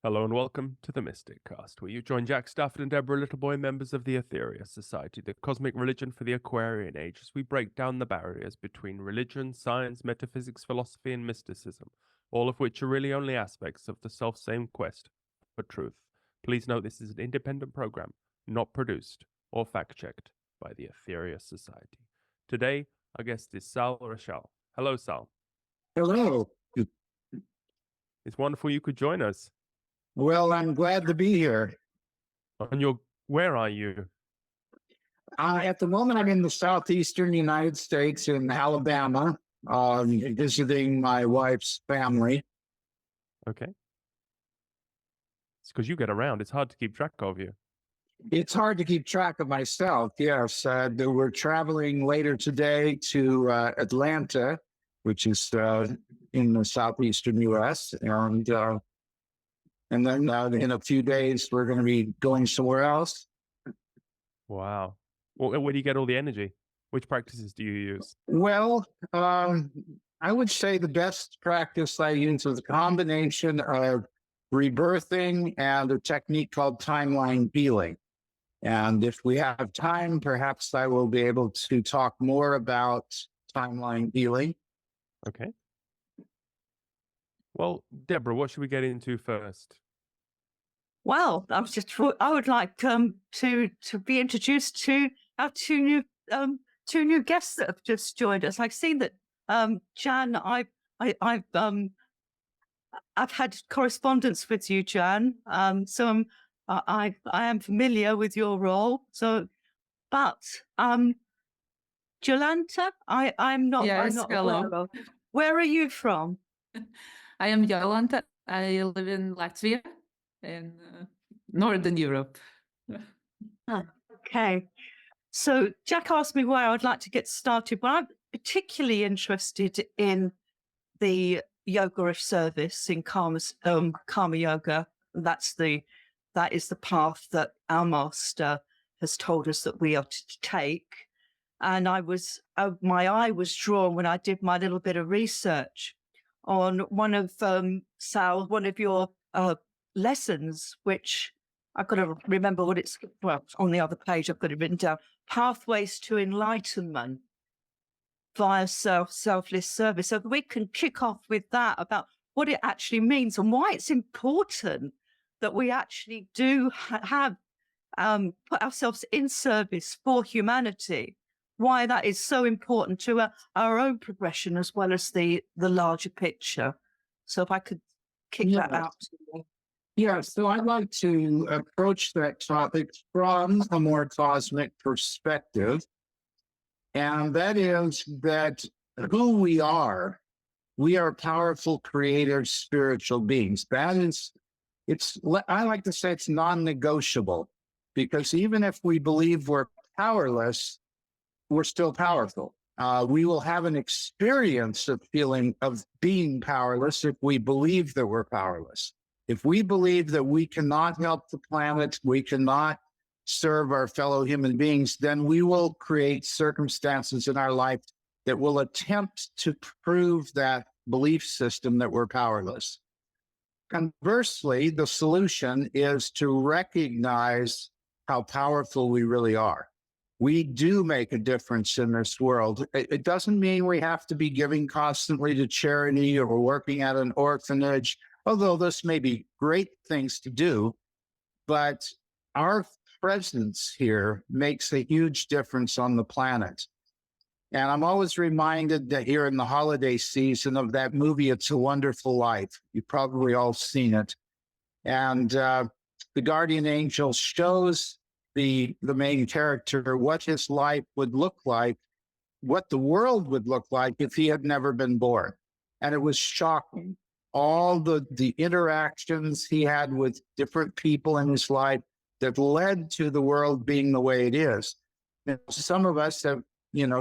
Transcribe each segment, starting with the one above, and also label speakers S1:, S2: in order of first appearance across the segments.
S1: Hello and welcome to the Mysticast, where you join Jack Stafford and Deborah Littleboy, members of the Etheria Society, the cosmic religion for the Aquarian Age, as we break down the barriers between religion, science, metaphysics, philosophy, and mysticism, all of which are really only aspects of the self-same quest for truth. Please note this is an independent program, not produced or fact-checked by the Etheria Society. Today, our guest is Sal Rachele. Hello, Sal.
S2: Hello.
S1: It's wonderful you could join us.
S2: Well, I'm glad to be here.
S1: And where are you?
S2: At the moment, I'm in the southeastern United States in Alabama, visiting my wife's family.
S1: Okay. It's because you get around. It's hard to keep track of you.
S2: It's hard to keep track of myself, yes. We're traveling later today to Atlanta, which is in the southeastern U.S., and then in a few days, we're going to be going somewhere else.
S1: Wow. Well, where do you get all the energy? Which practices do you use?
S2: Well, I would say the best practice I use is a combination of rebirthing and a technique called timeline healing. And if we have time, perhaps I will be able to talk more about timeline healing.
S1: Okay. Well, Deborah, what should we get into first?
S3: Well, I would like to be introduced to our two new guests that have just joined us. I've seen that Jan. I've had correspondence with you, Jan. So I am familiar with your role. So, but Jolanta, I'm not.
S4: Yes,
S3: I'm not
S4: hello.
S3: aware of. Where are you from?
S4: I am Jolanta. I live in Latvia, in Northern Europe.
S3: Okay. So Jack asked me where I'd like to get started, but I'm particularly interested in the yoga service in karma yoga. That is the path that our master has told us that we are to take. And my eye was drawn when I did my little bit of research on one of Sal, one of your lessons, which I've got to remember what it's, well, on the other page, I've got it written down, Pathways to Enlightenment via selfless service. So we can kick off with that about what it actually means and why it's important that we actually do have put ourselves in service for humanity, why that is so important to our own progression as well as the larger picture. So if I could kick that out.
S2: Yeah, so I'd like to approach that topic from a more cosmic perspective. And that is that who we are powerful, creative, spiritual beings. I like to say it's non-negotiable, because even if we believe we're powerless, we're still powerful. We will have an experience of being powerless if we believe that we're powerless. If we believe that we cannot help the planet, we cannot serve our fellow human beings, then we will create circumstances in our life that will attempt to prove that belief system that we're powerless. Conversely, the solution is to recognize how powerful we really are. We do make a difference in this world. It doesn't mean we have to be giving constantly to charity or working at an orphanage, although this may be great things to do, but our presence here makes a huge difference on the planet. And I'm always reminded that here in the holiday season of that movie, It's a Wonderful Life. You've probably all seen it. And the guardian angel shows the main character what his life would look like, what the world would look like if he had never been born. And it was shocking. All the interactions he had with different people in his life that led to the world being the way it is. Now, some of us have,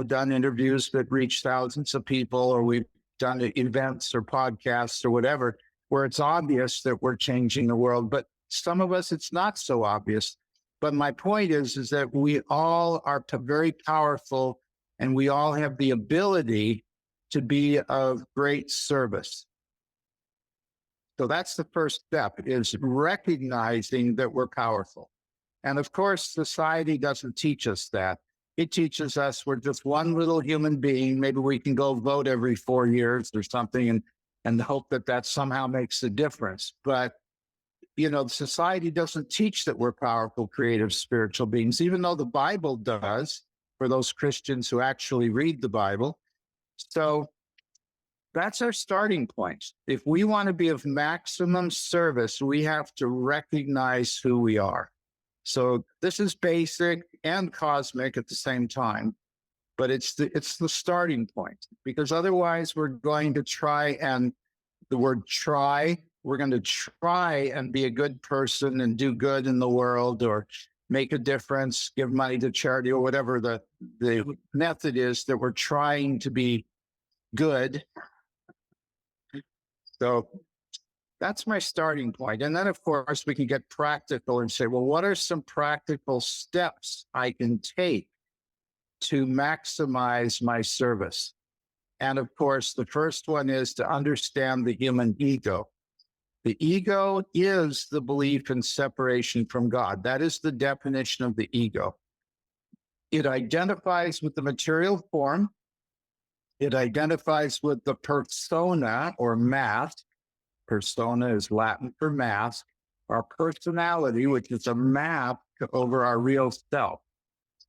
S2: done interviews that reach thousands of people, or we've done events or podcasts or whatever, where it's obvious that we're changing the world. But some of us, it's not so obvious. But my point is that we all are very powerful, and we all have the ability to be of great service. So that's the first step, is recognizing that we're powerful. And of course, society doesn't teach us that. It teaches us we're just one little human being. Maybe we can go vote every 4 years or something and hope that that somehow makes a difference. But, you know, society doesn't teach that we're powerful, creative, spiritual beings, even though the Bible does for those Christians who actually read the Bible. So that's our starting point. If we want to be of maximum service, we have to recognize who we are. So this is basic and cosmic at the same time, but it's the starting point, because otherwise we're going to try, and the word try, we're going to try and be a good person and do good in the world, or make a difference, give money to charity, or whatever the method is that we're trying to be good. So that's my starting point. And then, of course, we can get practical and say, well, what are some practical steps I can take to maximize my service? And of course, the first one is to understand the human ego. The ego is the belief in separation from God. That is the definition of the ego. It identifies with the material form. It identifies with the persona or mask. Persona is Latin for mask. Our personality, which is a mask over our real self.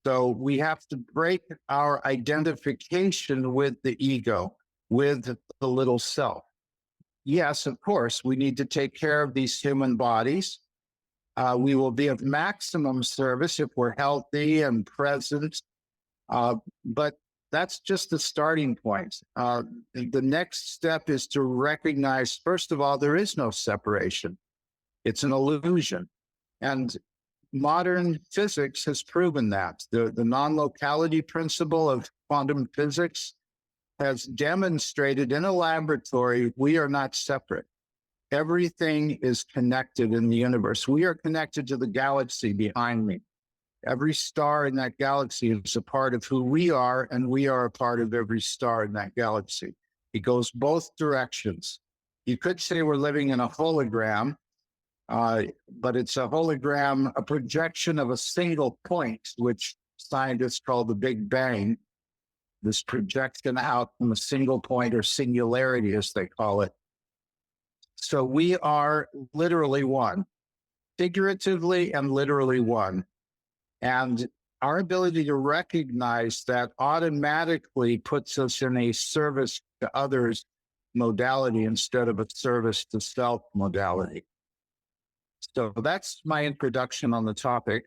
S2: So we have to break our identification with the ego, with the little self. Yes, of course, we need to take care of these human bodies. We will be of maximum service if we're healthy and present. But that's just the starting point. The next step is to recognize, first of all, there is no separation. It's an illusion. And modern physics has proven that. The non-locality principle of quantum physics has demonstrated in a laboratory we are not separate. Everything is connected in the universe. We are connected to the galaxy behind me. Every star in that galaxy is a part of who we are, and we are a part of every star in that galaxy. It goes both directions. You could say we're living in a hologram, but it's a hologram, a projection of a single point, which scientists call the Big Bang. This projection out from a single point, or singularity, as they call it. So we are literally one, figuratively and literally one. And our ability to recognize that automatically puts us in a service to others modality instead of a service to self modality. So that's my introduction on the topic.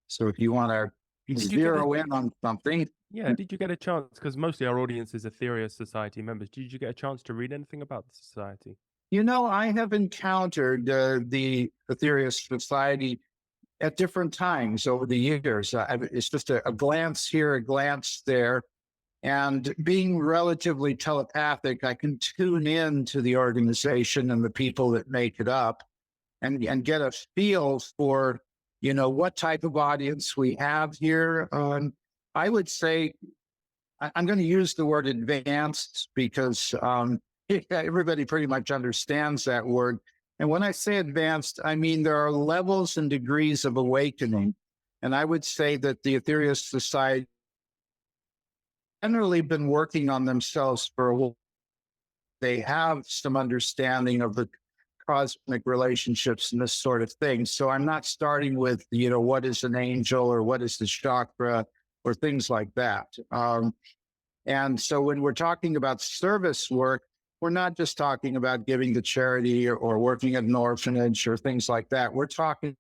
S2: So if you want to zero in on something.
S1: Yeah, did you get a chance, because mostly our audience is Aetherius Society members, did you get a chance to read anything about the society?
S2: You know, I have encountered the Aetherius Society at different times over the years. It's just a glance here, a glance there. And being relatively telepathic, I can tune in to the organization and the people that make it up, and get a feel for, you know, what type of audience we have here. I would say, I'm going to use the word advanced, because everybody pretty much understands that word. And when I say advanced, I mean there are levels and degrees of awakening. And I would say that the Aetherius Society generally been working on themselves for a while. They have some understanding of the cosmic relationships and this sort of thing. So I'm not starting with, you know, what is an angel or what is the chakra or things like that. And so when we're talking about service work, we're not just talking about giving to charity or working at an orphanage or things like that. We're talking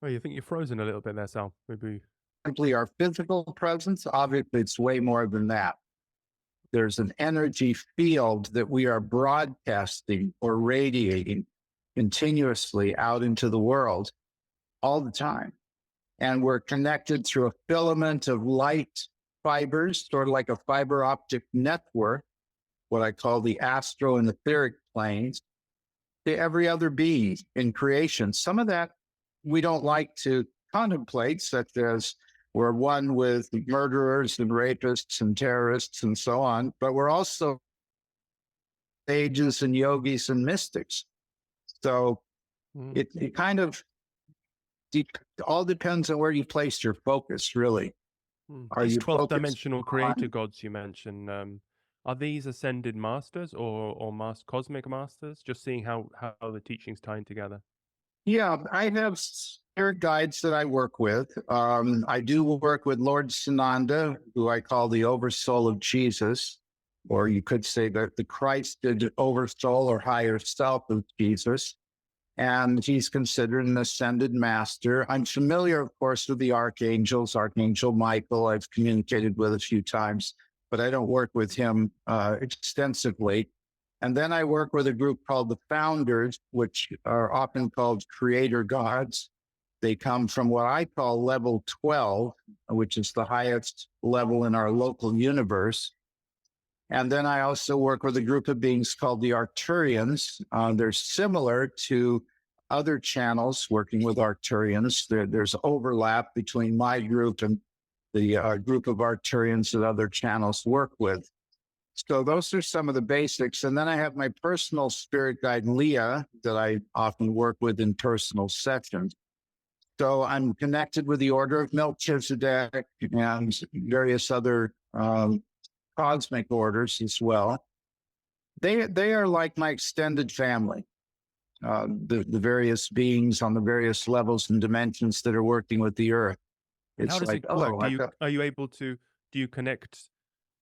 S1: Oh, you think you're frozen a little bit there, Sal? Maybe.
S2: simply our physical presence. Obviously, it's way more than that. There's an energy field that we are broadcasting or radiating continuously out into the world all the time. And we're connected through a filament of light fibers, sort of like a fiber optic network, what I call the astro and etheric planes, to every other being in creation. Some of that we don't like to contemplate, such as We're one with murderers and rapists and terrorists and so on, but we're also sages and yogis and mystics. So it kind of all depends on where you place your focus, really. Are
S1: These
S2: you
S1: 12th
S2: focused
S1: dimensional creator
S2: on-
S1: gods you mentioned, are these ascended masters or cosmic masters? Just seeing how the teachings tying together.
S2: Yeah, I have spirit guides that I work with. I do work with Lord Sananda, who I call the oversoul of Jesus, or you could say that the Christed oversoul or higher self of Jesus. And he's considered an ascended master. I'm familiar, of course, with the archangels, Archangel Michael, I've communicated with a few times, but I don't work with him extensively. And then I work with a group called the Founders, which are often called creator gods. They come from what I call level 12, which is the highest level in our local universe. And then I also work with a group of beings called the Arcturians. They're similar to other channels working with Arcturians. There's overlap between my group and the group of Arcturians that other channels work with. So those are some of the basics. And then I have my personal spirit guide, Leah, that I often work with in personal sessions. So I'm connected with the Order of Melchizedek and various other cosmic orders as well. They are like my extended family, the various beings on the various levels and dimensions that are working with the earth.
S1: And how
S2: It's
S1: does
S2: like,
S1: it work?
S2: oh,
S1: Are you able to, do you connect,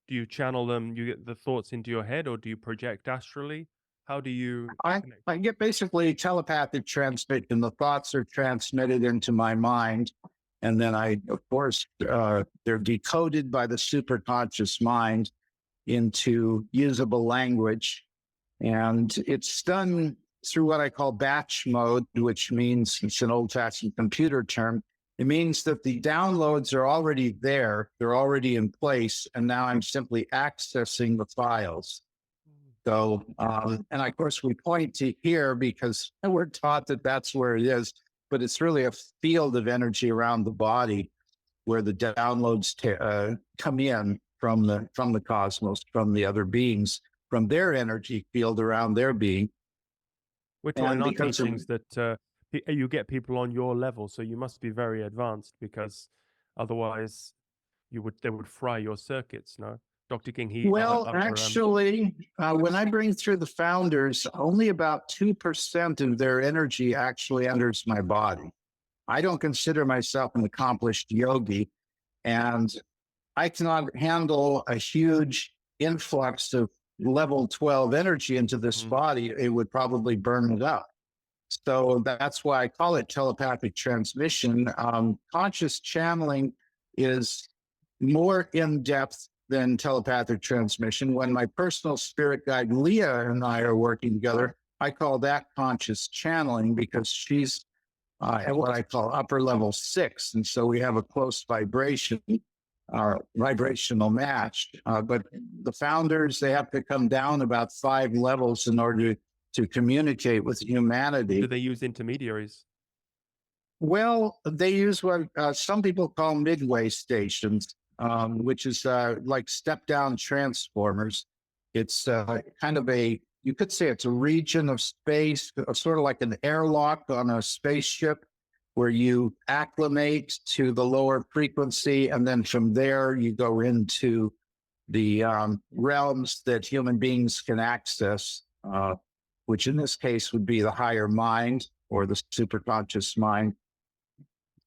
S1: do you channel them, you get the thoughts into your head, or do you project astrally? How do you connect?
S2: I get basically telepathic transmission. The thoughts are transmitted into my mind. And then of course, they're decoded by the superconscious mind into usable language. And it's done through what I call batch mode, which means, it's an old-fashioned computer term. It means that the downloads are already there, they're already in place, and now I'm simply accessing the files. So, and of course, we point to here because we're taught that that's where it is, but it's really a field of energy around the body where the downloads come in from the cosmos, from the other beings, from their energy field around their being.
S1: We're taught in
S2: And
S1: our
S2: because of-
S1: teachings that you get people on your level, so you must be very advanced, because otherwise they would fry your circuits. No, Dr. King,
S2: Well, actually, when I bring through the Founders, only about 2% of their energy actually enters my body. I don't consider myself an accomplished yogi, and I cannot handle a huge influx of level 12 energy into this body. It would probably burn it up. So that's why I call it telepathic transmission. Conscious channeling is more in depth than telepathic transmission. When my personal spirit guide, Leah, and I are working together, I call that conscious channeling because she's at what I call upper level 6. And so we have a close vibration, vibrational match. But the Founders, they have to come down about 5 levels in order to communicate with humanity.
S1: do they use intermediaries?
S2: Well, they use what some people call midway stations, which is like step-down transformers. It's kind of you could say it's a region of space, sort of like an airlock on a spaceship, where you acclimate to the lower frequency, and then from there you go into the realms that human beings can access, which in this case would be the higher mind or the superconscious mind.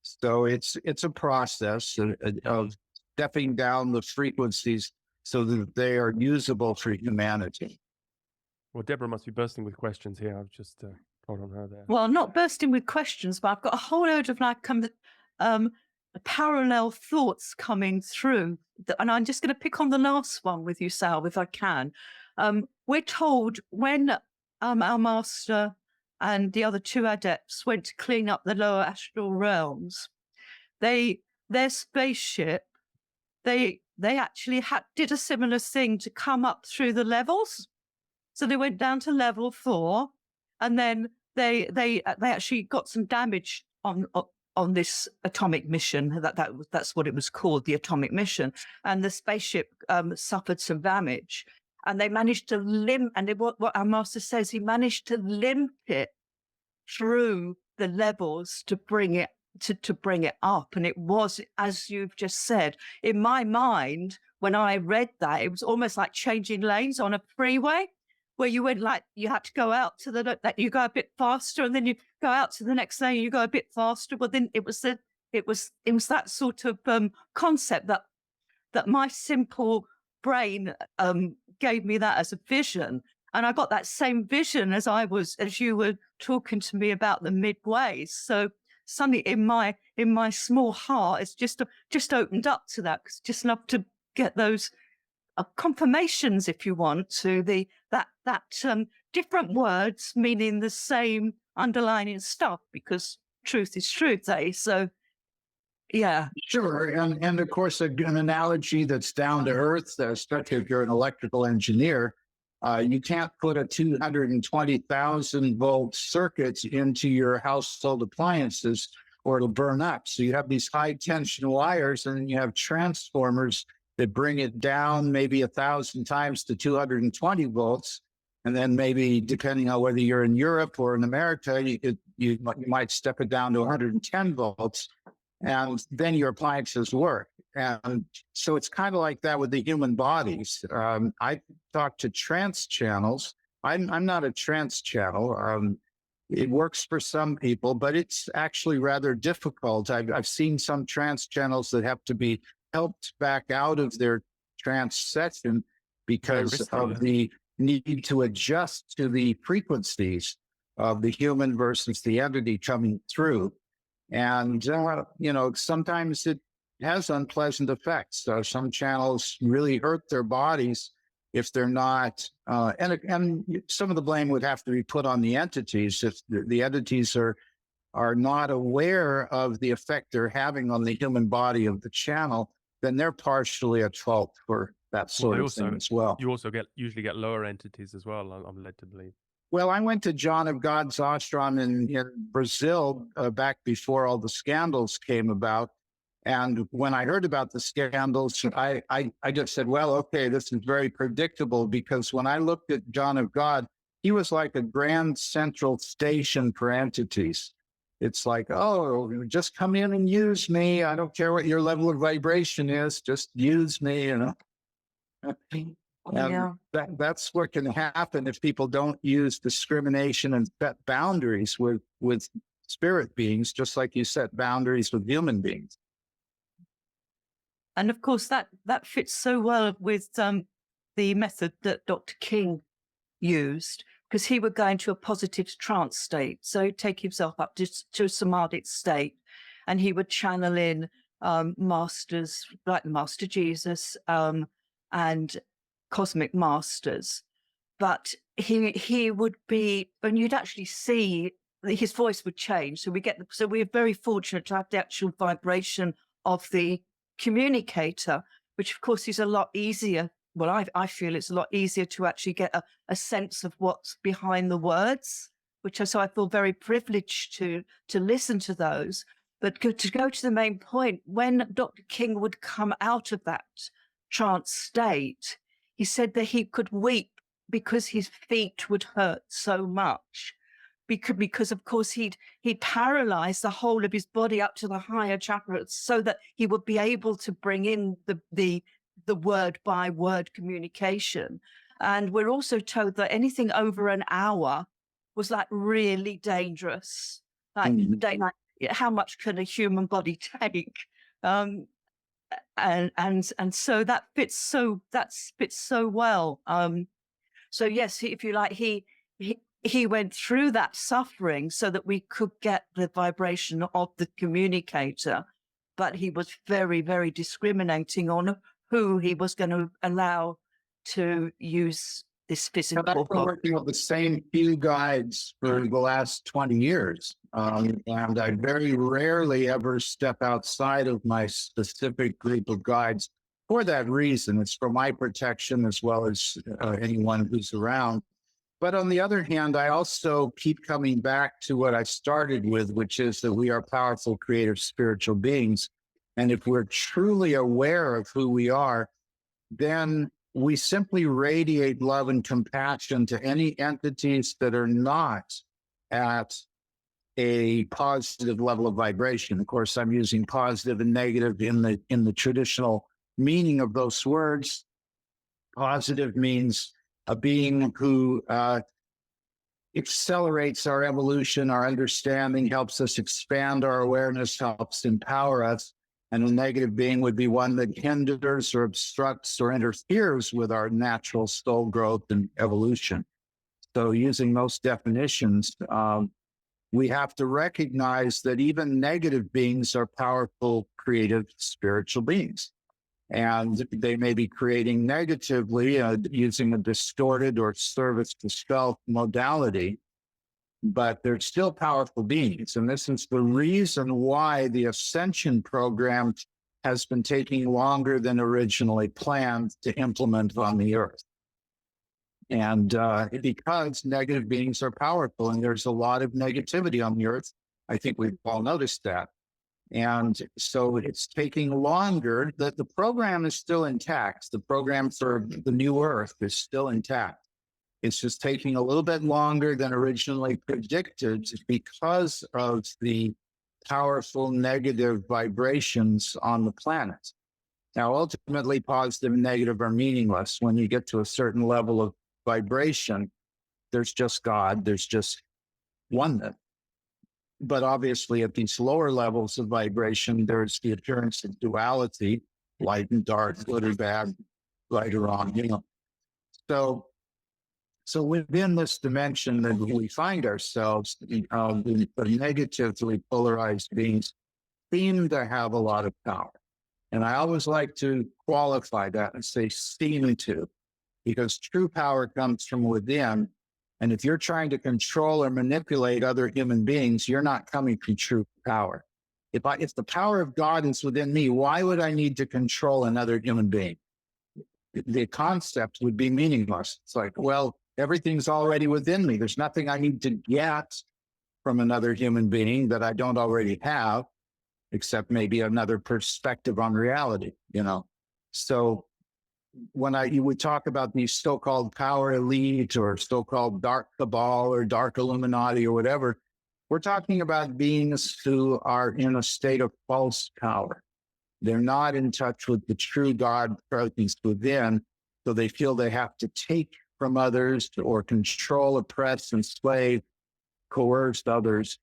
S2: So it's a process of stepping down the frequencies so that they are usable for humanity.
S1: Well, Deborah must be bursting with questions here. I've just told on her there.
S3: Well, not bursting with questions, but I've got a whole load of parallel thoughts coming through. And I'm just going to pick on the last one with you, Sal, if I can. We're told when our master and the other 2 adepts went to clean up the lower astral realms, their spaceship, they actually did a similar thing to come up through the levels. So they went down to level 4, and then they actually got some damage on on this atomic mission. That's what it was called, the atomic mission. And the spaceship suffered some damage, and they managed to limp. And what our master says, he managed to limp it through the levels to bring it to bring it up. And it was, as you've just said, in my mind, when I read that, it was almost like changing lanes on a freeway, where you went like you had to go out to that you go a bit faster, and then you go out to the next lane, you go a bit faster. Well, then it was that sort of concept that my simple brain gave me that as a vision. And I got that same vision as you were talking to me about the midways. So suddenly in my small heart, it's just opened up to that. Cause just love to get those confirmations, if you want, to that different words meaning the same underlining stuff, because truth is truth, eh? So yeah.
S2: Sure. And of course, an analogy that's down to earth, especially if you're an electrical engineer, you can't put a 220,000 volt circuit into your household appliances or it'll burn up. So you have these high tension wires, and then you have transformers that bring it down maybe 1,000 times to 220 volts. And then maybe, depending on whether you're in Europe or in America, you might step it down to 110 volts. And then your appliances work. And so it's kind of like that with the human bodies. I talk to trance channels. I'm not a trance channel. It works for some people, but it's actually rather difficult. I've seen some trance channels that have to be helped back out of their trance session because of the need to adjust to the frequencies of the human versus the entity coming through. And, sometimes it has unpleasant effects. Some channels really hurt their bodies if they're not, and some of the blame would have to be put on the entities. If the entities are not aware of the effect they're having on the human body of the channel, then they're partially at fault for that sort of thing as well.
S1: You also usually get lower entities as well, I'm led to believe.
S2: Well, I went to John of God's ashram in Brazil back before all the scandals came about. And when I heard about the scandals, I just said, well, okay, this is very predictable, because when I looked at John of God, he was like a grand central station for entities. It's like, oh, just come in and use me. I don't care what your level of vibration is. Just use me, And that's what can happen if people don't use discrimination and set boundaries with spirit beings, just like you set boundaries with human beings.
S3: And of course, that fits so well with the method that Dr. King used, because he would go into a positive trance state. So he'd take himself up to a samadhic state, and he would channel in masters like the Master Jesus and cosmic masters. But he would be, and you'd actually see his voice would change. So we're very fortunate to have the actual vibration of the communicator, which of course is a lot easier. Well, I feel it's a lot easier to actually get a sense of what's behind the words, so I feel very privileged to listen to those. But to go to the main point, when Dr. King would come out of that trance state, he said that he could weep because his feet would hurt so much. Because of course he'd paralyzed the whole of his body up to the higher chakras, so that he would be able to bring in the word by word communication. And we're also told that anything over an hour was like really dangerous. Like how much can a human body take? And so that fits so well. So yes, if you like, he went through that suffering so that we could get the vibration of the communicator, but he was very, very discriminating on who he was going to allow to use this physical body.
S2: I've been working with the same few guides for the last 20 years. And I very rarely ever step outside of my specific group of guides for that reason. It's for my protection as well as anyone who's around. But on the other hand, I also keep coming back to what I started with, which is that we are powerful, creative, spiritual beings. And if we're truly aware of who we are, then we simply radiate love and compassion to any entities that are not at a positive level of vibration. Of course, I'm using positive and negative in the traditional meaning of those words. Positive means a being who accelerates our evolution, our understanding, helps us expand our awareness, helps empower us. And a negative being would be one that hinders or obstructs or interferes with our natural soul growth and evolution. So using those definitions, we have to recognize that even negative beings are powerful, creative, spiritual beings. And they may be creating negatively using a distorted or service to self modality, but they're still powerful beings. And this is the reason why the Ascension program has been taking longer than originally planned to implement on the earth. And because negative beings are powerful, and there's a lot of negativity on the earth. I think we've all noticed that. And so it's taking longer. That the program is still intact. The program for the new earth is still intact. It's just taking a little bit longer than originally predicted because of the powerful negative vibrations on the planet. Now, ultimately, positive and negative are meaningless. When you get to a certain level of vibration, there's just God, there's just oneness. But obviously, at these lower levels of vibration, there's the appearance of duality, light and dark, good or bad, right or wrong, So within this dimension that we find ourselves, the negatively polarized beings seem to have a lot of power. And I always like to qualify that and say seem to, because true power comes from within. And if you're trying to control or manipulate other human beings, you're not coming from true power. If the power of God is within me, why would I need to control another human being? The concept would be meaningless. It's like, well, everything's already within me. There's nothing I need to get from another human being that I don't already have, except maybe another perspective on reality, So when you would talk about these so-called power elite or so-called dark cabal or dark Illuminati or whatever, we're talking about beings who are in a state of false power. They're not in touch with the true God presence within, so they feel they have to take from others or control, oppress, enslave, coerce others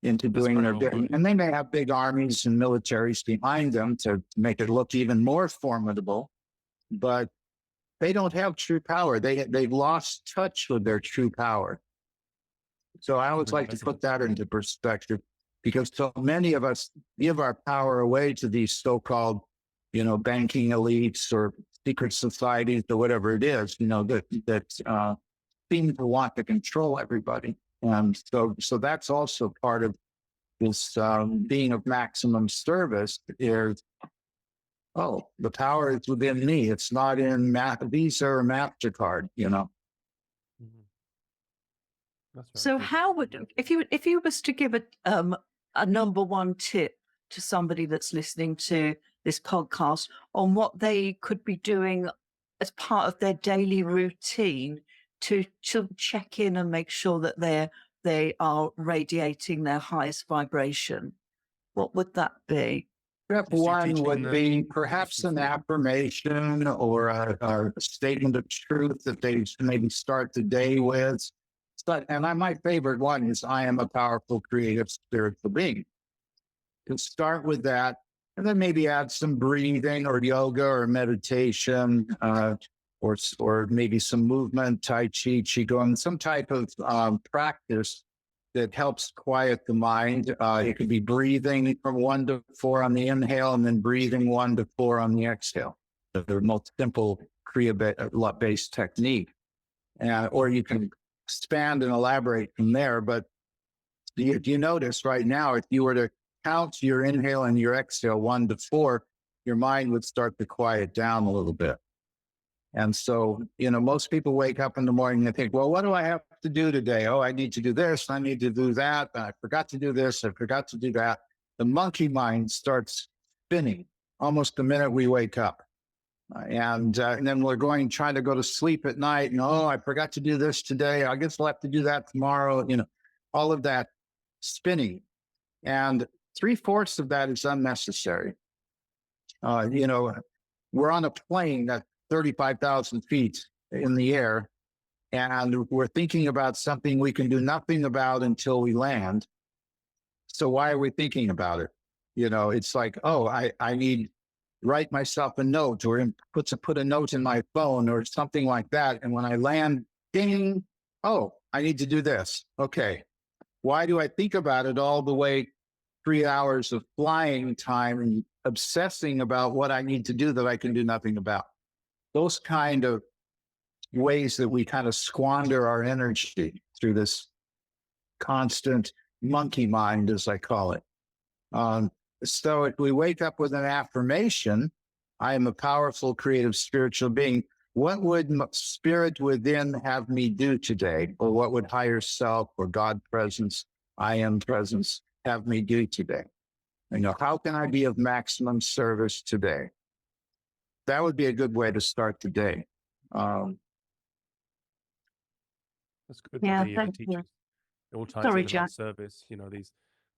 S2: into doing their bidding. And they may have big armies and militaries behind them to make it look even more formidable, but they don't have true power. They've lost touch with their true power. So I always like to put that into perspective, because so many of us give our power away to these so-called, banking elites or secret societies or whatever it is, that seem to want to control everybody. And so that's also part of this being of maximum service is, the power is within me. It's not in Visa or MasterCard,
S1: Mm-hmm.
S3: So how would, if you was to give a number one tip to somebody that's listening to this podcast on what they could be doing as part of their daily routine to check in and make sure that they are radiating their highest vibration, what would that be?
S2: Step one would be perhaps an affirmation or a statement of truth that they maybe start the day with. My favorite one is, I am a powerful, creative, spiritual being. To start with that, and then maybe add some breathing or yoga or meditation, or maybe some movement, Tai Chi, Qigong, some type of practice that helps quiet the mind. It could be breathing from 1 to 4 on the inhale and then breathing 1 to 4 on the exhale. The most simple Kriya-based technique. Or you can expand and elaborate from there. But you notice right now, if you were to count your inhale and your exhale 1 to 4, your mind would start to quiet down a little bit. And so, most people wake up in the morning and think, well, what do I have to do today? Oh, I need to do this. I need to do that. I forgot to do this. I forgot to do that. The monkey mind starts spinning almost the minute we wake up. And then we're trying to go to sleep at night. And, oh, I forgot to do this today. I guess I'll have to do that tomorrow. All of that spinning. And 3/4 of that is unnecessary. We're on a plane that's 35,000 feet in the air, and we're thinking about something we can do nothing about until we land. So why are we thinking about it? It's like, oh, I need write myself a note or put a note in my phone or something like that. And when I land, ding, oh, I need to do this. Okay. Why do I think about it all the way 3 hours of flying time and obsessing about what I need to do that I can do nothing about? Those kind of ways that we kind of squander our energy through this constant monkey mind, as I call it. So if we wake up with an affirmation, I am a powerful, creative, spiritual being, what would spirit within have me do today? Or what would higher self or God presence, I am presence, have me do today? How can I be of maximum service today? That would be a good way to start the day.
S1: That's good.
S3: Yeah,
S1: The
S3: thank you.
S1: teachers all ties
S3: Sorry,
S1: in
S3: Jack.
S1: about service.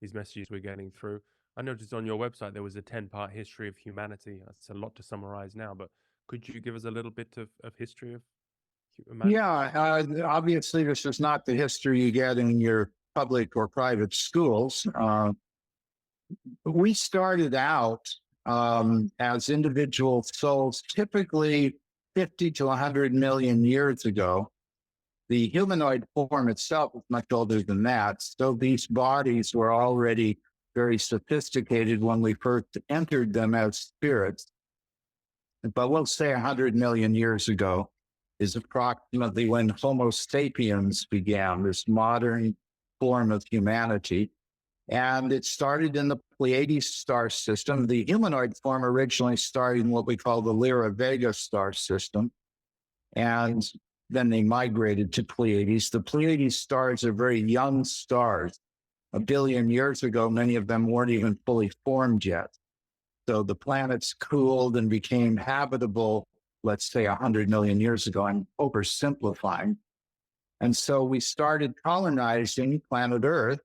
S1: These messages we're getting through. I noticed on your website there was a 10-part history of humanity. That's a lot to summarize now, but could you give us a little bit of history of humanity?
S2: Yeah, obviously, this is not the history you get in your public or private schools. We started out as individual souls, typically 50 to 100 million years ago. The humanoid form itself is much older than that. So these bodies were already very sophisticated when we first entered them as spirits. But we'll say 100 million years ago is approximately when Homo sapiens began, this modern form of humanity. And it started in the Pleiades star system. The humanoid form originally started in what we call the Lyra Vega star system. And then they migrated to Pleiades. The Pleiades stars are very young stars. 1 billion years ago, many of them weren't even fully formed yet. So the planets cooled and became habitable, let's say 100 million years ago. I'm oversimplifying. And so we started colonizing planet Earth.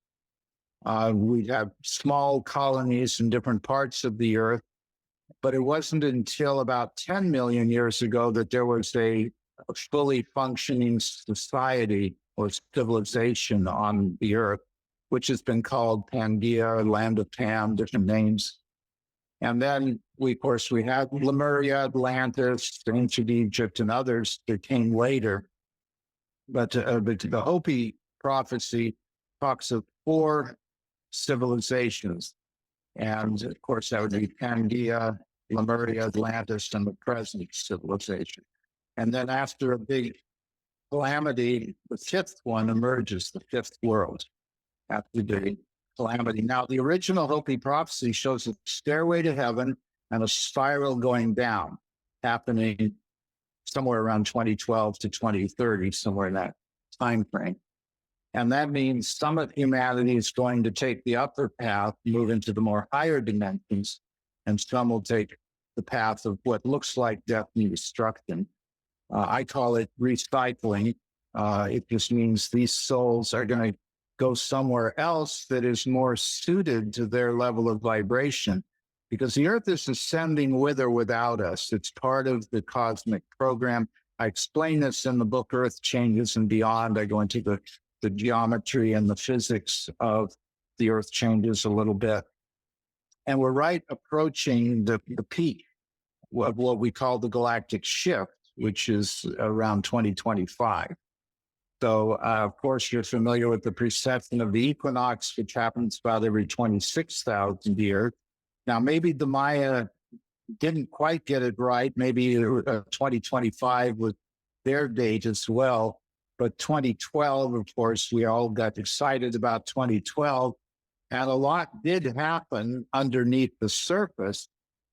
S2: We'd have small colonies in different parts of the Earth, but it wasn't until about 10 million years ago that there was a fully functioning society or civilization on the Earth, which has been called Pangaea, Land of Pan, different names. And then of course, we had Lemuria, Atlantis, ancient Egypt, and others that came later. But the Hopi prophecy talks of 4 civilizations. And of course, that would be Pangaea, Lemuria, Atlantis, and the present civilization. And then after a big calamity, the 5th one emerges, the 5th world, after the calamity. Now, the original Hopi prophecy shows a stairway to heaven and a spiral going down, happening somewhere around 2012 to 2030, somewhere in that time frame. And that means some of humanity is going to take the upper path, move into the more higher dimensions, and some will take the path of what looks like death and destruction. I call it recycling. It just means these souls are going to go somewhere else that is more suited to their level of vibration, because the Earth is ascending with or without us. It's part of the cosmic program. I explain this in the book Earth Changes and Beyond. I go into the geometry and the physics of the Earth changes a little bit. And we're right approaching the peak of what we call the galactic shift, which is around 2025. So, of course, you're familiar with the precession of the equinox, which happens about every 26,000 years. Now, maybe the Maya didn't quite get it right. Maybe 2025 was their date as well. But 2012, of course, we all got excited about 2012. And a lot did happen underneath the surface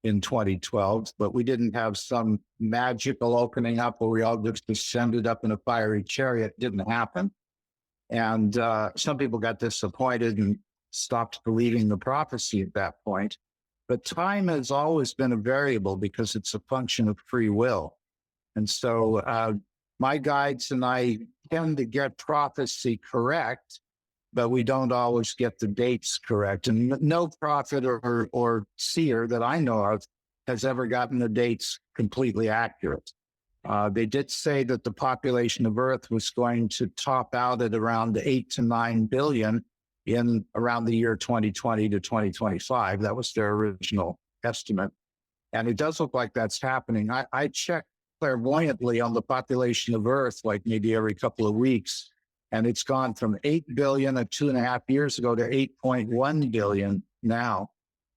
S2: in 2012, but we didn't have some magical opening up where we all just descended up in a fiery chariot. It didn't happen. And some people got disappointed and stopped believing the prophecy at that point. But time has always been a variable because it's a function of free will. And so my guides and I tend to get prophecy correct, but we don't always get the dates correct. And no prophet or seer that I know of has ever gotten the dates completely accurate. They did say that the population of Earth was going to top out at around 8 to 9 billion in around the year 2020 to 2025. That was their original estimate. And it does look like that's happening. I check clairvoyantly on the population of Earth, like maybe every couple of weeks, and it's gone from 8 billion 2.5 years ago to 8.1 billion now.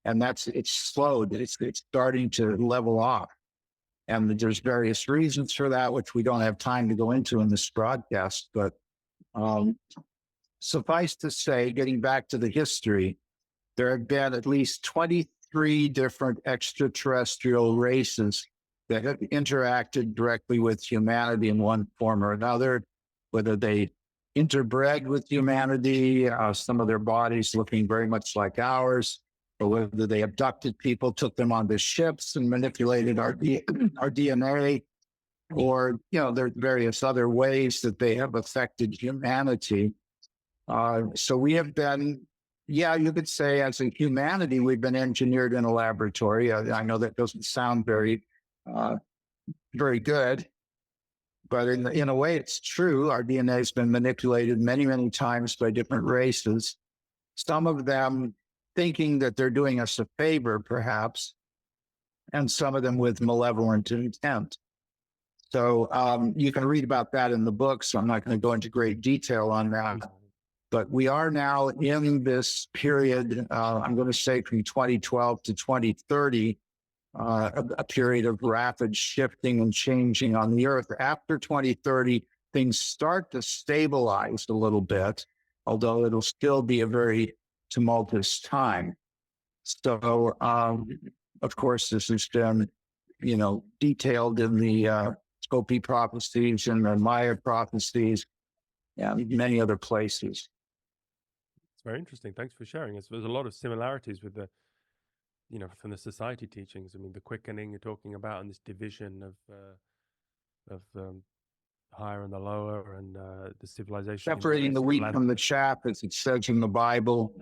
S2: And it's slowed. It's starting to level off. And there's various reasons for that, which we don't have time to go into in this broadcast. But suffice to say, getting back to the history, there have been at least 23 different extraterrestrial races that have interacted directly with humanity in one form or another, whether they interbred with humanity, some of their bodies looking very much like ours, or whether they abducted people, took them onto ships and manipulated our DNA, or, there are various other ways that they have affected humanity. So we have been, you could say as a humanity, we've been engineered in a laboratory. I know that doesn't sound very good, but in a way it's true. Our DNA has been manipulated many, many times by different races, some of them thinking that they're doing us a favor, perhaps, and some of them with malevolent intent. So you can read about that in the book, so I'm not going to go into great detail on that. But we are now in this period, I'm going to say from 2012 to 2030, a period of rapid shifting and changing on the Earth. After 2030, things start to stabilize a little bit, although it'll still be a very tumultuous time. So, of course, this has been, detailed in the Scopi prophecies and the Maya prophecies and many other places.
S1: It's very interesting. Thanks for sharing. There's a lot of similarities with the, from the society teachings. I mean, the quickening you're talking about and this division of higher and the lower, and the civilization.
S2: Separating the wheat from the chaff, as it says in the Bible,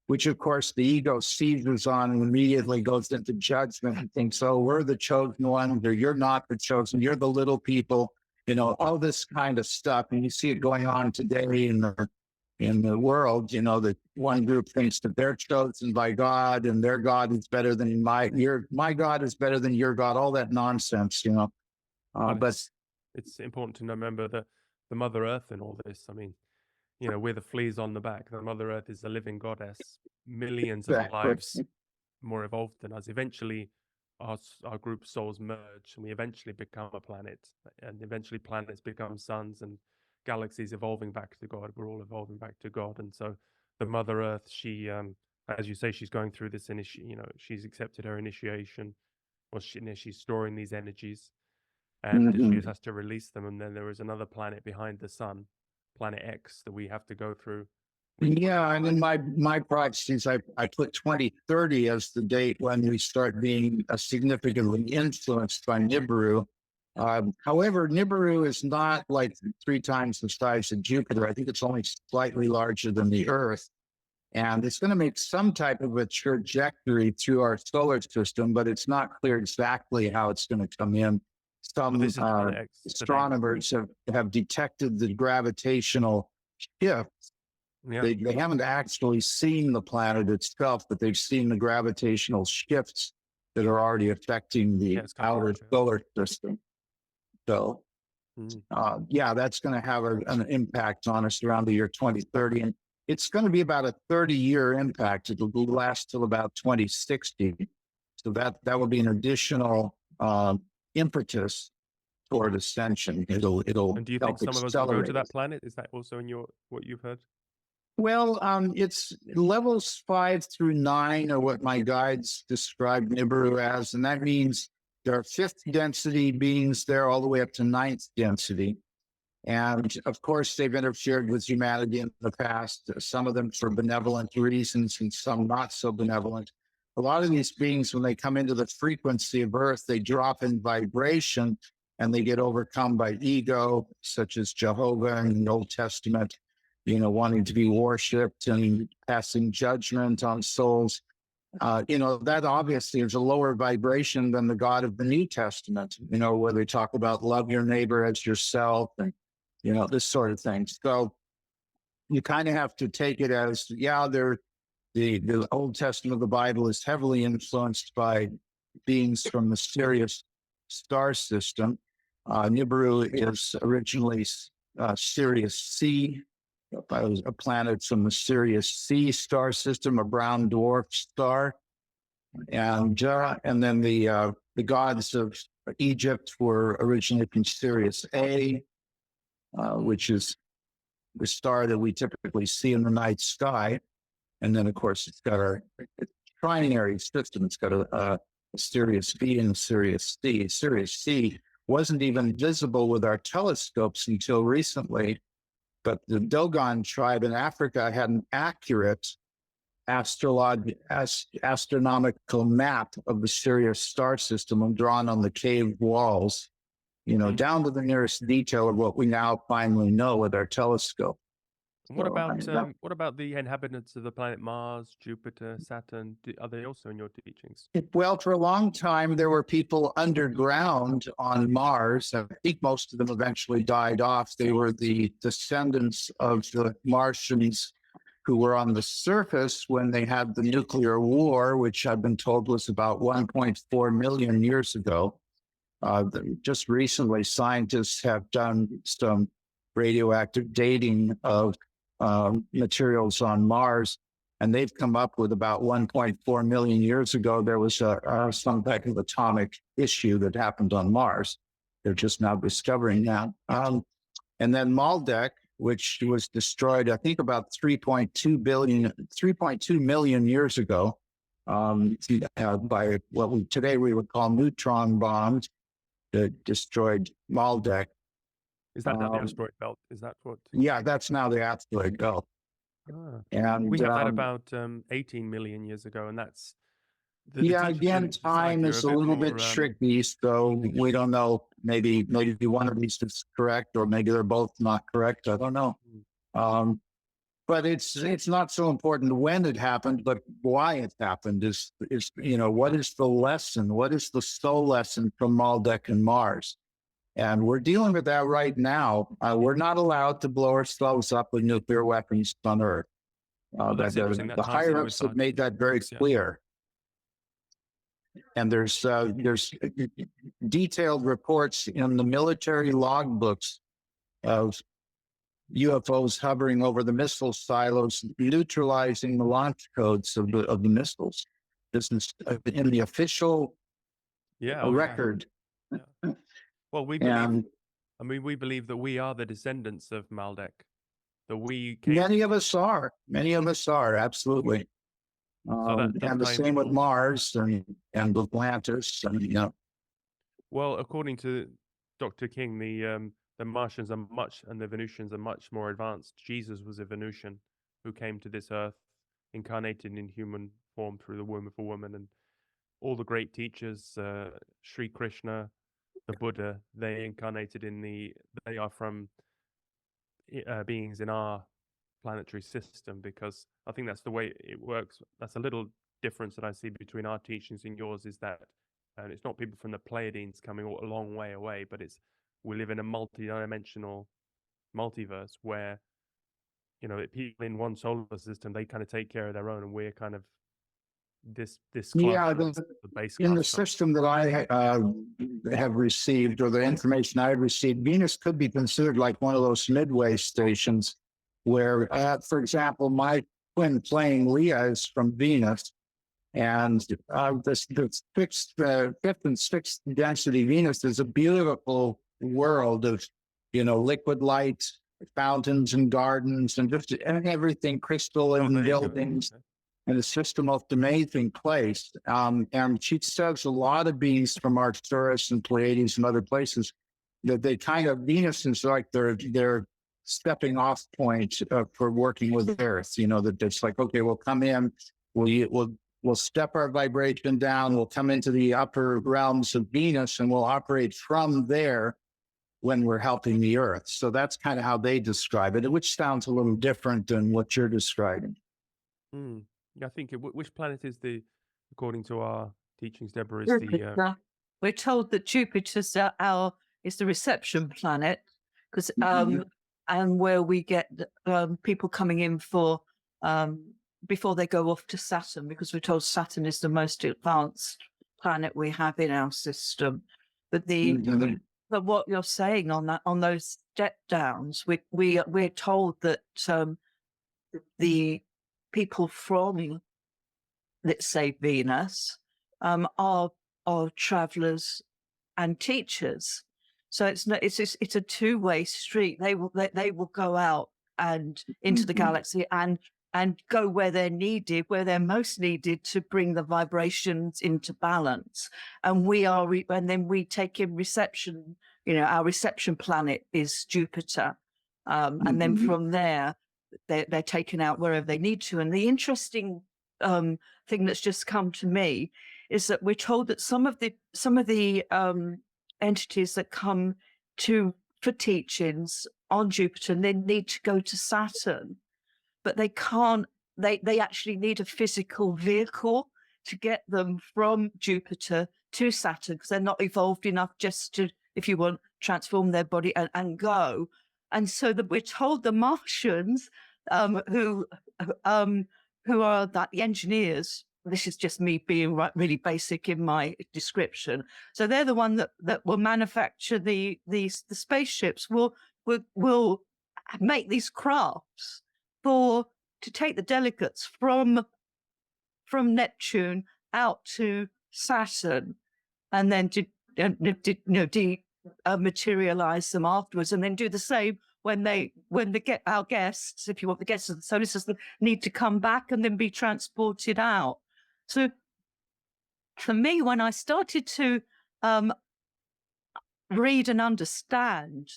S2: which, of course, the ego seizes on and immediately goes into judgment and thinks, oh, we're the chosen ones, or you're not the chosen, you're the little people, all this kind of stuff. And you see it going on today in the world, that one group thinks that they're chosen by God and their God is better than my God is better than your God, all that nonsense, but
S1: it's important to remember that the Mother Earth in all this, I mean, we're the fleas on the back. The Mother Earth is a living goddess, millions of lives more evolved than us. Eventually, our group souls merge, and we eventually become a planet, and eventually planets become suns, and galaxies evolving back to God. We're all evolving back to God. And so the Mother Earth, she, as you say, she's going through this she's accepted her initiation, or she's storing these energies, and she has to release them. And then there is another planet behind the sun, Planet X, that we have to go through.
S2: Yeah, and in my prophecies, I put 2030 as the date when we start being significantly influenced by Nibiru. However, Nibiru is not like 3 times the size of Jupiter. I think it's only slightly larger than the Earth. And it's going to make some type of a trajectory through our solar system, but it's not clear exactly how it's going to come in. Some astronomers have detected the gravitational shift.
S1: Yeah.
S2: They haven't actually seen the planet itself, but they've seen the gravitational shifts that are already affecting the outer solar system. So, that's going to have an impact on us around the year 2030. And it's going to be about a 30-year impact. It'll last till about 2060. So that will be an additional impetus toward ascension. It'll
S1: And do you think some of us will go to that planet? Is that also in what you've heard?
S2: Well, it's levels 5 through 9 are what my guides describe Nibiru as, and that means there are fifth density beings there all the way up to ninth density. And of course, they've interfered with humanity in the past, some of them for benevolent reasons and some not so benevolent. A lot of these beings, when they come into the frequency of Earth, they drop in vibration and they get overcome by ego, such as Jehovah in the Old Testament, wanting to be worshipped and passing judgment on souls. That obviously is a lower vibration than the God of the New Testament, where they talk about love your neighbor as yourself and, this sort of thing. So you kind of have to take it as, the Old Testament of the Bible is heavily influenced by beings from the Sirius star system. Nibiru is originally Sirius C, a planet from the Sirius C star system, a brown dwarf star, and then the gods of Egypt were originally from Sirius A, which is the star that we typically see in the night sky. And then, of course, it's got our trinary system. It's got a Sirius B and a Sirius C. Sirius C wasn't even visible with our telescopes until recently, but the Dogon tribe in Africa had an accurate astronomical map of the Sirius star system drawn on the cave walls, down to the nearest detail of what we now finally know with our telescope.
S1: And what about the inhabitants of the planet Mars, Jupiter, Saturn? Are they also in your teachings?
S2: Well, for a long time, there were people underground on Mars. I think most of them eventually died off. They were the descendants of the Martians who were on the surface when they had the nuclear war, which I've been told was about 1.4 million years ago. Just recently, scientists have done some radioactive dating of materials on Mars, and they've come up with about 1.4 million years ago, there was some type of atomic issue that happened on Mars. They're just now discovering that. And then Maldek, which was destroyed, I think, about 3.2 million years ago by what today we would call neutron bombs that destroyed Maldek.
S1: Is that now the asteroid belt? Is that what?
S2: Yeah, that's now the asteroid belt. And
S1: we had that about 18 million years ago, and that's
S2: again, time is a little bit tricky, so we don't know. Maybe one of these is correct, or maybe they're both not correct. I don't know. But it's not so important when it happened, but why it happened is what is the lesson? What is the soul lesson from Maldek and Mars? And we're dealing with that right now. We're not allowed to blow ourselves up with nuclear weapons on Earth. The higher ups have made that very clear. And there's detailed reports in the military logbooks of UFOs hovering over the missile silos, neutralizing the launch codes of the missiles. This is in the official record.
S1: Yeah. Well, we believe. We believe that we are the descendants of Maldek. That we came.
S2: Many of us are. Absolutely. And the same with Mars and Atlantis.
S1: Well, according to Dr. King, the Martians are and the Venusians are much more advanced. Jesus was a Venusian who came to this earth, incarnated in human form through the womb of a woman, and all the great teachers, Sri Krishna, the Buddha, they incarnated they are from beings in our planetary system, because I think that's the way it works. That's a little difference that I see between our teachings and yours, is that it's not people from the Pleiades coming a long way away, but we live in a multi-dimensional multiverse where people in one solar system, they kind of take care of their own, and we're kind of this
S2: in the system that I have received, or the information I've received, Venus could be considered like one of those midway stations where, for example, my twin flame Leah is from Venus, and the fifth and sixth density Venus is a beautiful world of liquid light, fountains and gardens and just everything, crystal and
S1: there you go.
S2: buildings. And it's just the most amazing place. And she says a lot of beings from Arcturus and Pleiades and other places that they kind of, Venus is like their stepping off point for working with Earth. You know, that it's like, okay, we'll come in, we'll step our vibration down, we'll come into the upper realms of Venus, and we'll operate from there when we're helping the Earth. So that's kind of how they describe it, which sounds a little different than what you're describing.
S1: I think which planet is according to our teachings, Deborah, is the
S3: Jupiter. We're told that Jupiter's is the reception planet, because and where we get people coming in for before they go off to Saturn, because we're told Saturn is the most advanced planet we have in our system. But but what you're saying on those step downs, we're told that the people from, let's say, Venus are travelers and teachers. So it's a two-way street. They will go out and into the galaxy and go where they're needed, where they're most needed, to bring the vibrations into balance. And then we take in reception. You know, our reception planet is Jupiter, and then from there they're taken out wherever they need to. And the interesting thing that's just come to me is that we're told that some of the entities that come for teachings on Jupiter, and they need to go to Saturn, but they can't. They actually need a physical vehicle to get them from Jupiter to Saturn, because they're not evolved enough just to, if you want, transform their body and go. And so that we're told the Martians, who are the engineers. This is just me being really basic in my description. So they're the one that will manufacture the spaceships. Will make these crafts to take the delegates from Neptune out to Saturn, and then to materialize them afterwards, and then do the same when our guests, if you want, the guests of the solar system, need to come back and then be transported out. So for me, when I started to read and understand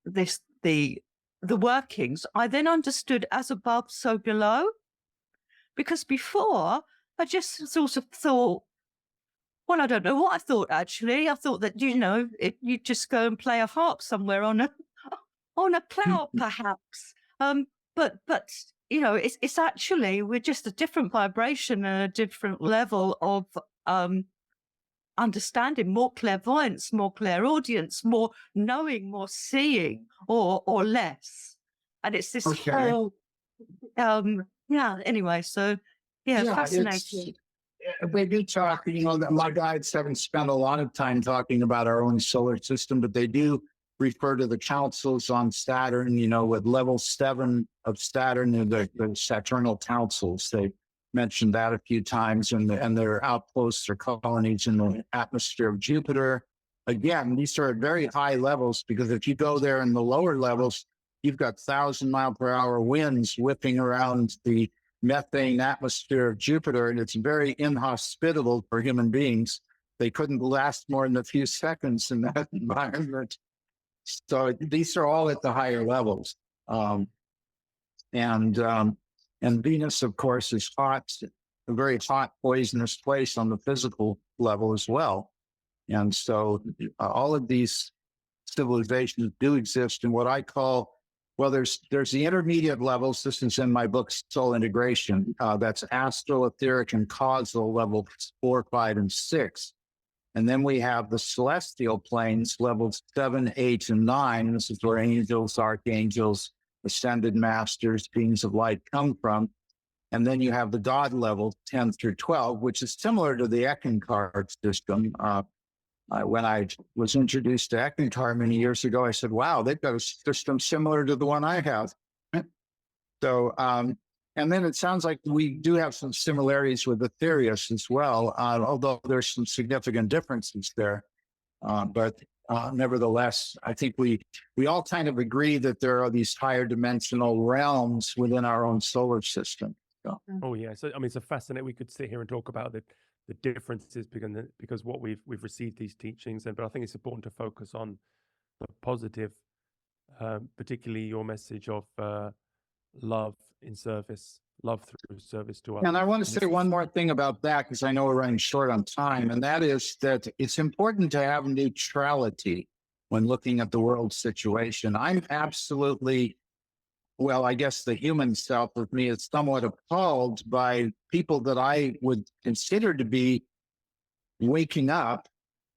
S3: the workings, I then understood as above, so below. Because before, I just sort of thought, well, I don't know what I thought, actually. I thought that, you just go and play a harp somewhere on a cloud, perhaps. But it's actually, we're just a different vibration and a different level of understanding, more clairvoyance, more clairaudience, more knowing, more seeing, or less. And it's this whole, anyway, so, fascinating.
S2: We do talk, my guides haven't spent a lot of time talking about our own solar system, but they do refer to the councils on Saturn, with level 7 of Saturn and the Saturnal councils. They mentioned that a few times, and their outposts or colonies in the atmosphere of Jupiter. Again, these are at very high levels, because if you go there in the lower levels, you've got 1,000-mile-per-hour winds whipping around the methane atmosphere of Jupiter, and it's very inhospitable for human beings. They couldn't last more than a few seconds in that environment. So these are all at the higher levels. And Venus, of course, is hot, a very hot, poisonous place on the physical level as well. And so all of these civilizations do exist in what I call, well, there's the intermediate levels. This is in my book, Soul Integration. That's astral, etheric, and causal levels 4, 5, and 6. And then we have the celestial planes, levels 7, 8, and 9. This is where angels, archangels, ascended masters, beings of light come from. And then you have the God level, 10 through 12, which is similar to the Eckankar system. When I was introduced to Eckankar many years ago, I said, wow, they've got a system similar to the one I have. So, and then it sounds like we do have some similarities with Aetherius as well, although there's some significant differences there. But nevertheless, I think we all kind of agree that there are these higher dimensional realms within our own solar system. So,
S1: Oh yeah, so I mean, it's a fascinating. We could sit here and talk about the differences because what we've received these teachings, but I think it's important to focus on the positive, particularly your message of love in service, love through service to others.
S2: and I want to
S1: And
S2: say one more thing about that, because I know we're running short on time, and that is that it's important to have neutrality when looking at the world situation. I'm absolutely, well, I guess the human self of me is somewhat appalled by people that I would consider to be waking up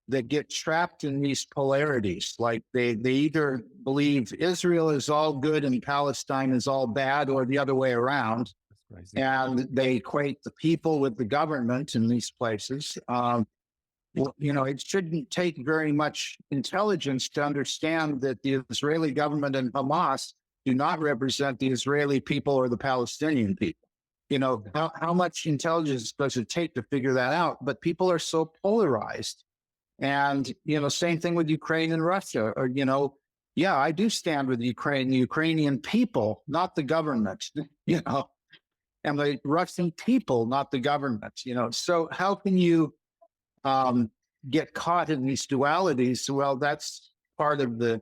S2: that get trapped in these polarities. Like they either believe Israel is all good and Palestine is all bad, or the other way around.
S1: that's crazy.
S2: And they equate the people with the government in these places. Well, it shouldn't take very much intelligence to understand that the Israeli government and Hamas do not represent the Israeli people or the Palestinian people. How much intelligence does it take to figure that out? But people are so polarized. And, same thing with Ukraine and Russia. Or, yeah, I do stand with Ukraine, the Ukrainian people, not the government, and the Russian people, not the government, So how can you get caught in these dualities? Well, that's part of the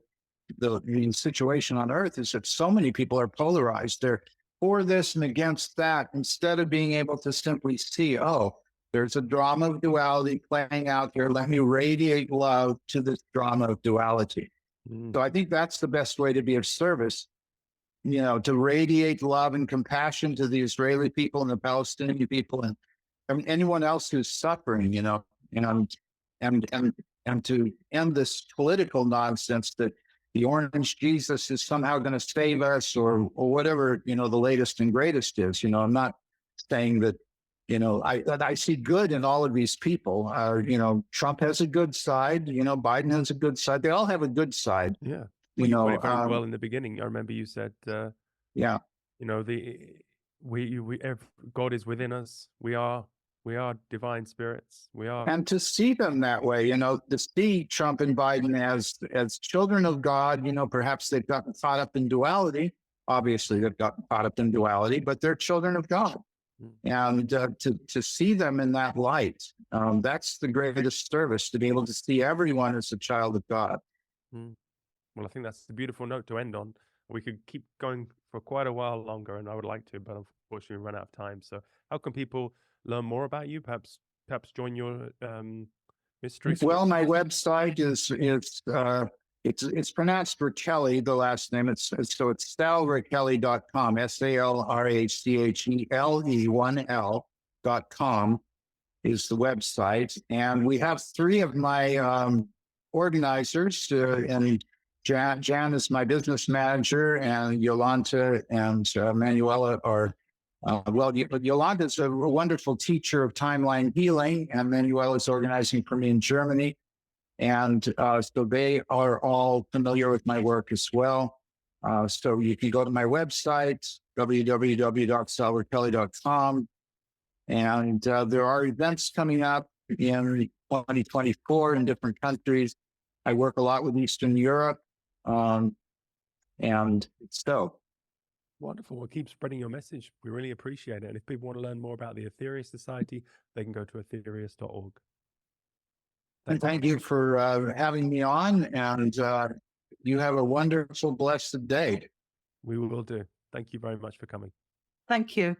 S2: situation on Earth, is that so many people are polarized. They're for this and against that, instead of being able to simply see, oh, there's a drama of duality playing out here. Let me radiate love to this drama of duality. So I think that's the best way to be of service, to radiate love and compassion to the Israeli people and the Palestinian people and anyone else who's suffering, and to end this political nonsense that the orange Jesus is somehow going to save us or whatever, the latest and greatest is. I'm not saying that, I see good in all of these people. Trump has a good side, Biden has a good side. They all have a good side.
S1: Yeah. Well, you put it very well in the beginning. I remember you said,
S2: yeah,
S1: God is within us. We are divine spirits. We are.
S2: and to see them that way, to see Trump and Biden as children of God, perhaps they've gotten caught up in duality. Obviously, they've gotten caught up in duality, but they're children of God. And to see them in that light, that's the greatest service, to be able to see everyone as a child of God.
S1: Well, I think that's a beautiful note to end on. We could keep going for quite a while longer, and I would like to, but unfortunately we run out of time. So how can people learn more about you? Perhaps join your mystery school?
S2: Well, my website is it's pronounced Rachele, the last name. It's salrachele.com, SALRACHELE1L.com is the website. And we have three of my organizers, and Jan is my business manager, and Yolanta and Manuela are, Yolanta is a wonderful teacher of timeline healing, and Manuela is organizing for me in Germany. And so they are all familiar with my work as well. So you can go to my website, www.salrachele.com. And there are events coming up in 2024 in different countries. I work a lot with Eastern Europe. And so.
S1: Wonderful. Well, keep spreading your message. We really appreciate it. And if people want to learn more about the Aetherius Society, they can go to aetherius.org.
S2: Thank you for having me on, and you have a wonderful, blessed day.
S1: We will do. Thank you very much for coming.
S3: Thank you.